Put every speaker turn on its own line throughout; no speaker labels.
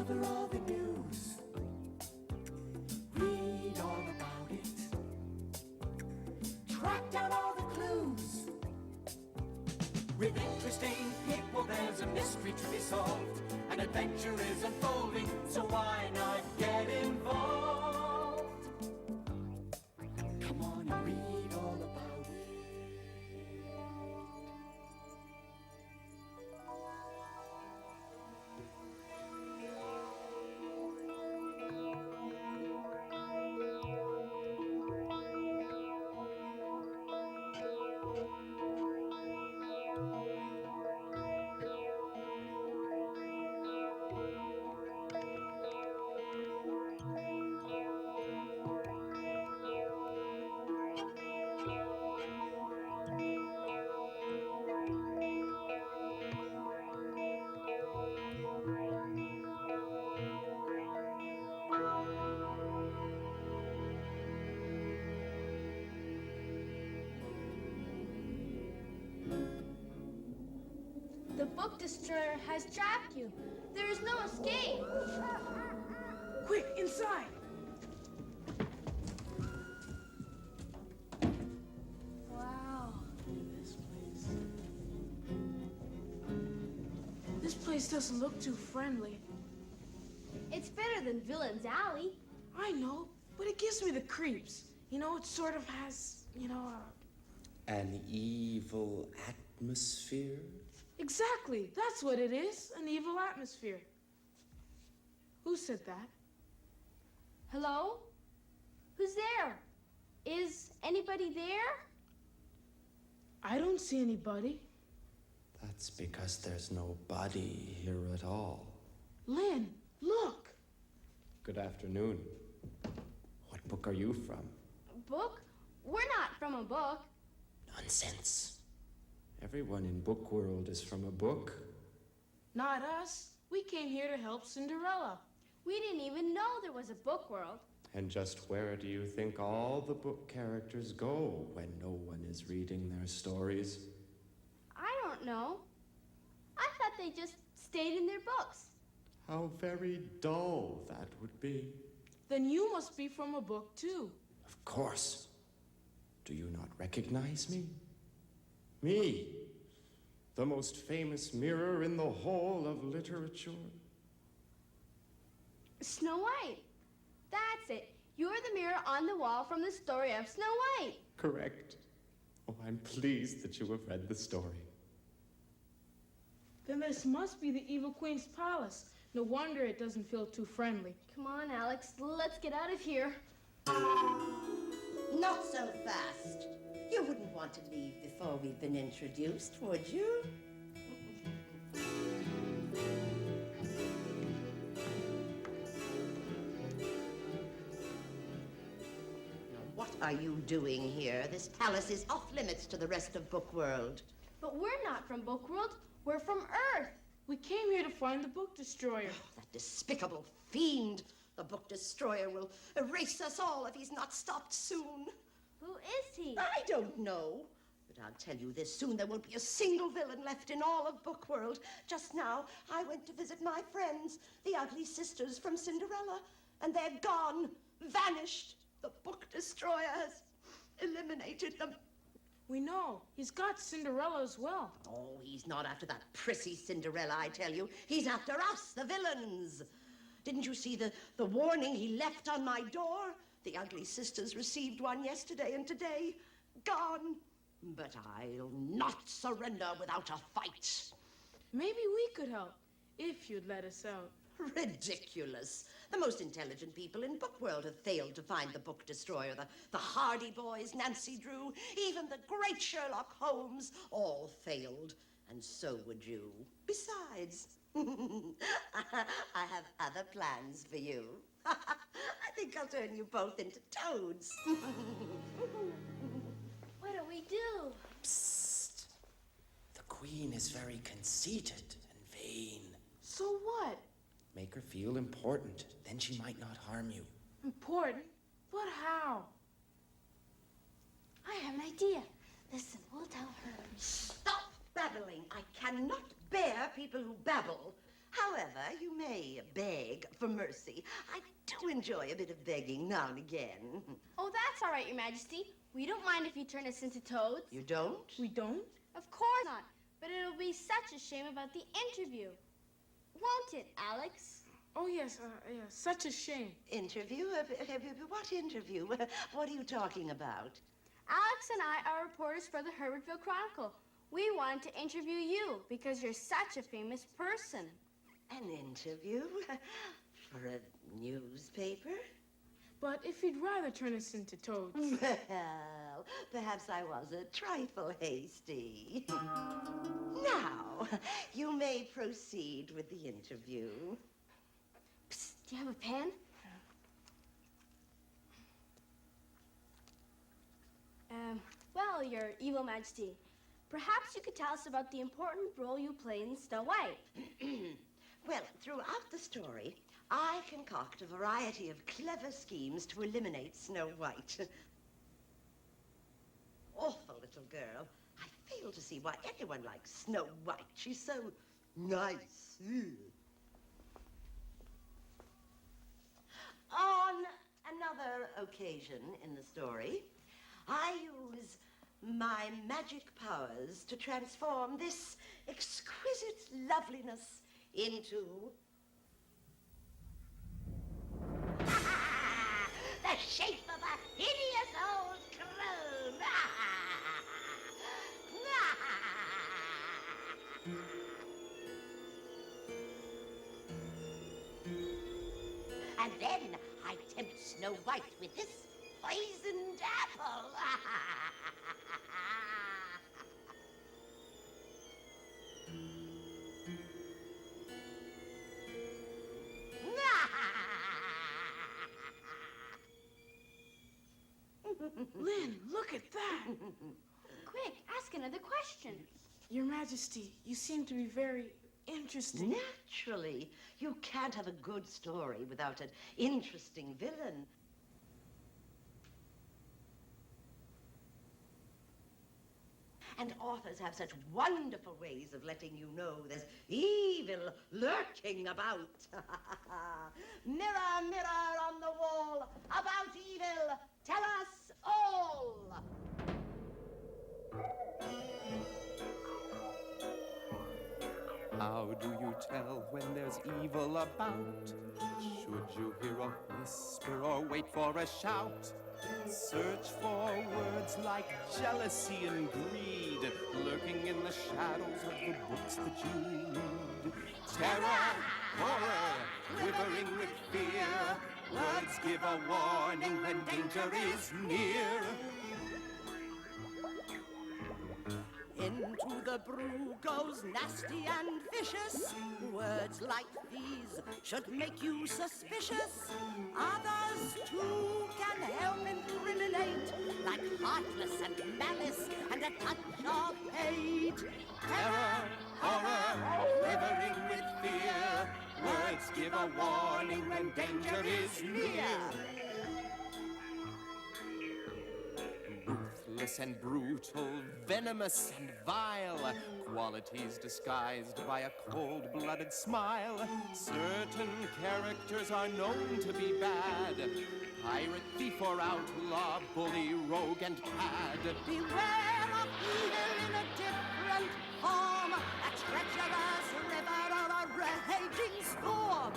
Discover all the news. Read all about it. Track down all the clues. With interesting people, there's a mystery to be solved. An adventure is unfolding, so why not get involved? Come on and read all about it.
The book destroyer has trapped you. There is no escape.
Quick, inside!
Wow.
This place doesn't look too friendly.
It's better than Villain's Alley.
I know, but it gives me the creeps. You know, it sort of has,
An evil atmosphere?
Exactly. That's what it is. An evil atmosphere. Who said that?
Hello? Who's there? Is anybody there?
I don't see anybody.
That's because there's no body here at all.
Lynn, look.
Good afternoon. What book are you from?
A book? We're not from a book.
Nonsense. Everyone in Book World is from a book.
Not us. We came here to help Cinderella.
We didn't even know there was a book world.
And just where do you think all the book characters go when no one is reading their stories?
I don't know. I thought they just stayed in their books.
How very dull that would be.
Then you must be from a book, too.
Of course. Do you not recognize me? Me, the most famous mirror in the whole of literature.
Snow White. That's it. You're the mirror on the wall from the story of Snow White.
Correct. Oh, I'm pleased that you have read the story.
Then this must be the Evil Queen's palace. No wonder it doesn't feel too friendly.
Come on, Alex. Let's get out of here.
Not so fast. You wouldn't want to leave before we've been introduced, would you? What are you doing here? This palace is off limits to the rest of Book World.
But we're not from Book World. We're from Earth.
We came here to find the book destroyer.
Oh, that despicable fiend. The book destroyer will erase us all if he's not stopped soon.
Who is he?
I don't know. But I'll tell you this, soon there won't be a single villain left in all of Book World. Just now, I went to visit my friends, the ugly sisters from Cinderella, and they're gone, vanished. The book destroyer has eliminated them.
We know. He's got Cinderella as well.
Oh, he's not after that prissy Cinderella, I tell you. He's after us, the villains. Didn't you see the warning he left on my door? The ugly sisters received one yesterday, and today, gone. But I'll not surrender without a fight.
Maybe we could help, if you'd let us out.
Ridiculous. The most intelligent people in Book World have failed to find the book destroyer. The Hardy Boys, Nancy Drew, even the great Sherlock Holmes, all failed. And so would you. Besides, I have other plans for you. I think I'll turn you both into toads.
What do we do?
Psst. The Queen is very conceited and vain.
So what?
Make her feel important. Then she might not harm you.
Important? But how?
I have an idea. Listen, we'll tell her.
Stop babbling. I cannot bear people who babble. However, you may beg for mercy. I do enjoy a bit of begging now and again.
Oh, that's all right, Your Majesty. We don't mind if you turn us into toads.
You don't?
We don't?
Of course not. But it'll be such a shame about the interview. Won't it, Alex?
Oh, yes, such a shame.
Interview? What interview? What are you talking about?
Alex and I are reporters for the Herbertville Chronicle. We wanted to interview you because you're such a famous person.
An interview? For a newspaper?
But if you'd rather turn us into toads.
Well, perhaps I was a trifle hasty. Now, you may proceed with the interview.
Psst, do you have a pen? Well, Your Evil Majesty, perhaps you could tell us about the important role you play in Snow White.
Well, throughout the story, I concoct a variety of clever schemes to eliminate Snow White. Awful little girl. I fail to see why anyone likes Snow White. She's so nice. On another occasion in the story, I use my magic powers to transform this exquisite loveliness into the shape of a hideous old crone. And then I tempt Snow White with this poisoned apple.
Lynn, look at that.
Quick, ask another question.
Your Majesty, you seem to be very interesting.
Naturally, you can't have a good story without an interesting villain. And authors have such wonderful ways of letting you know there's evil lurking about. Mirror, mirror on the wall, about evil, tell us all.
How do you tell when there's evil about? Should you hear a whisper or wait for a shout? Search for words like jealousy and greed, lurking in the shadows of the books that you read. Terror, horror, quivering with fear, words give a warning when danger is near.
Into the brew goes nasty and vicious. Words like these should make you suspicious. Others too can help incriminate, like heartless and malice and a touch of hate.
Terror, horror, quivering with fear, words give a warning when danger is near. Ruthless and brutal, venomous and vile, qualities disguised by a cold-blooded smile. Certain characters are known to be bad: pirate, thief, or outlaw, bully, rogue, and cad.
Beware of evil in a different form, a treacherous river or a raging storm.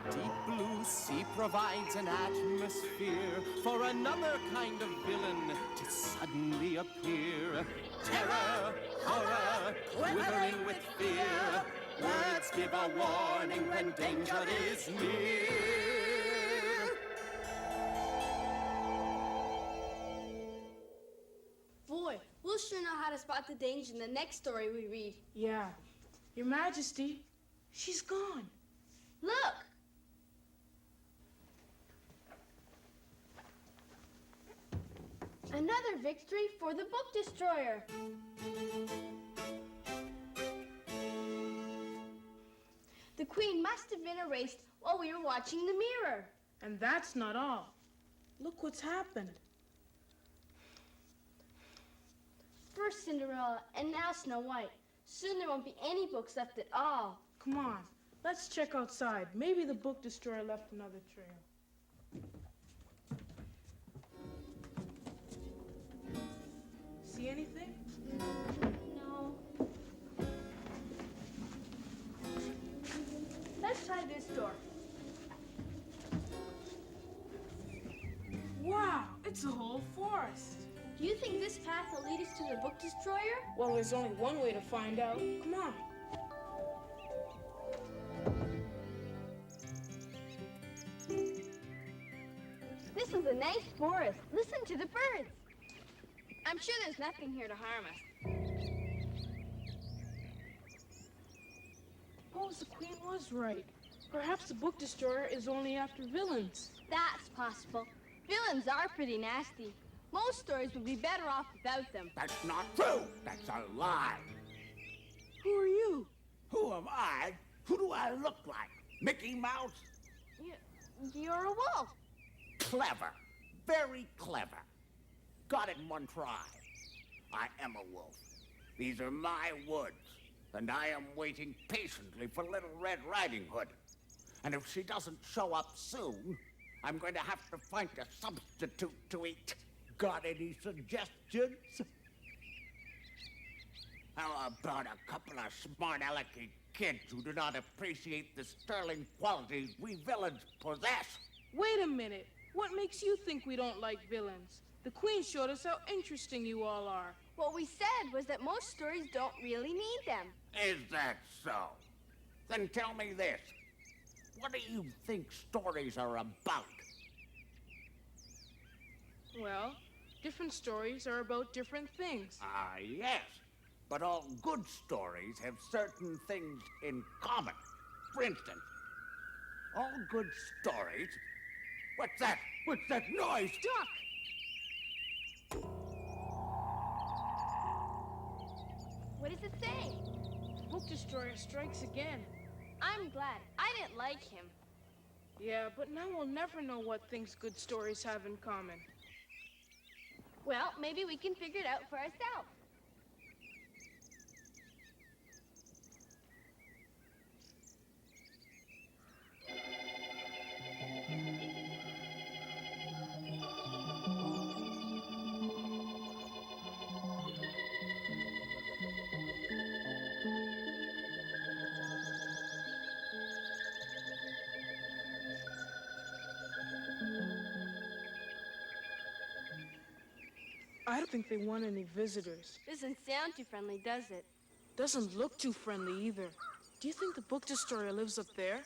Deep blue sea provides an atmosphere for another kind of villain to suddenly appear. Terror, horror, quivering with fear, words give a warning when danger is near.
Boy, we'll sure know how to spot the danger in the next story we read.
Yeah. Your Majesty, she's gone.
Look! Another victory for the book destroyer. The queen must have been erased while we were watching the mirror.
And that's not all. Look what's happened.
First Cinderella and now Snow White. Soon there won't be any books left at all.
Come on, let's check outside. Maybe the book destroyer left another trail. See anything?
No. Let's try this door.
Wow, it's a whole forest.
Do you think this path will lead us to the book destroyer?
Well, there's only one way to find out. Come on.
This is a nice forest. Listen to the birds. I'm sure there's nothing here to harm us.
Suppose the queen was right. Perhaps the book destroyer is only after villains.
That's possible. Villains are pretty nasty. Most stories would be better off without them.
That's not true. That's a lie.
Who are you?
Who am I? Who do I look like? Mickey Mouse?
You're a wolf.
Clever. Very clever. Got it in one try. I am a wolf. These are my woods, and I am waiting patiently for Little Red Riding Hood. And if she doesn't show up soon, I'm going to have to find a substitute to eat. Got any suggestions? How about a couple of smart alecky kids who do not appreciate the sterling qualities we villains possess?
Wait a minute. What makes you think we don't like villains? The queen showed us how interesting you all are.
What we said was that most stories don't really need them.
Is that so? Then tell me this. What do you think stories are about?
Well, different stories are about different things.
Ah, yes. But all good stories have certain things in common. For instance, all good stories... What's that? What's that noise?
Duck!
What does it say?
The book destroyer strikes again.
I'm glad. I didn't like him.
Yeah, but now we'll never know what things good stories have in common.
Well, maybe we can figure it out for ourselves.
I don't think they want any visitors.
Doesn't sound too friendly, does it?
Doesn't look too friendly either. Do you think the book destroyer lives up there?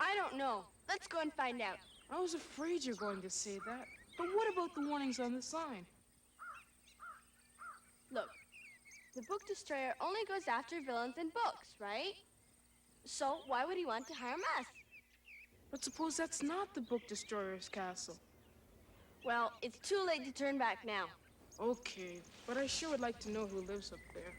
I don't know. Let's go and find out.
I was afraid you're going to say that. But what about the warnings on the sign?
Look, the book destroyer only goes after villains in books, right? So why would he want to harm us?
But suppose that's not the book destroyer's castle.
Well, it's too late to turn back now.
Okay, but I sure would like to know who lives up there.